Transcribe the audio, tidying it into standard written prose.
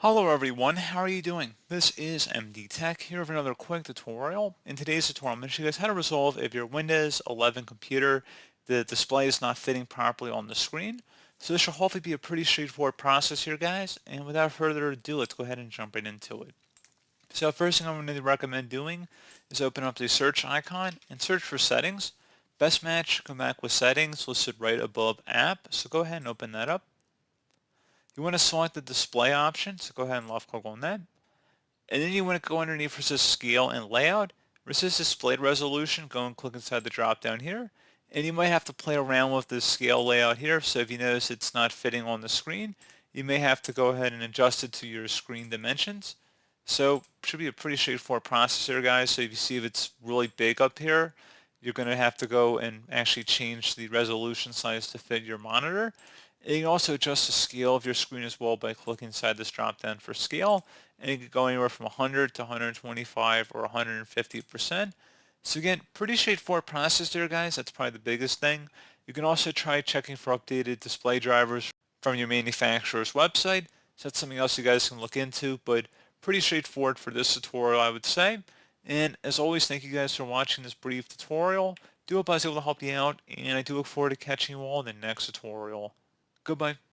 Hello everyone, how are you doing? This is MD Tech here with another quick tutorial. In today's tutorial, I'm going to show you guys how to resolve if your Windows 11 computer, the display is not fitting properly on the screen. So this should hopefully be a pretty straightforward process here, guys. And without further ado, let's go ahead and jump right into it. So first thing I'm going to recommend doing is open up the search icon and search for settings. Best match, come back with settings listed right above app. So go ahead and open that up. You want to select the display option, so go ahead and left click on that. And then you want to go underneath where it says scale and layout. Where it says display resolution, go and click inside the drop down here. And you might have to play around with the scale layout here. So if you notice it's not fitting on the screen, you may have to go ahead and adjust it to your screen dimensions. So it should be a pretty straightforward process here, guys. So if you see if it's really big up here, you're going to have to go and actually change the resolution size to fit your monitor. And you can also adjust the scale of your screen as well by clicking inside this drop down for scale. And you can go anywhere from 100 to 125 or 150%. So again, pretty straightforward process there, guys. That's probably the biggest thing. You can also try checking for updated display drivers from your manufacturer's website. So that's something else you guys can look into, but pretty straightforward for this tutorial, I would say. And as always, thank you guys for watching this brief tutorial. Do hope I was able to help you out, and I do look forward to catching you all in the next tutorial. Goodbye.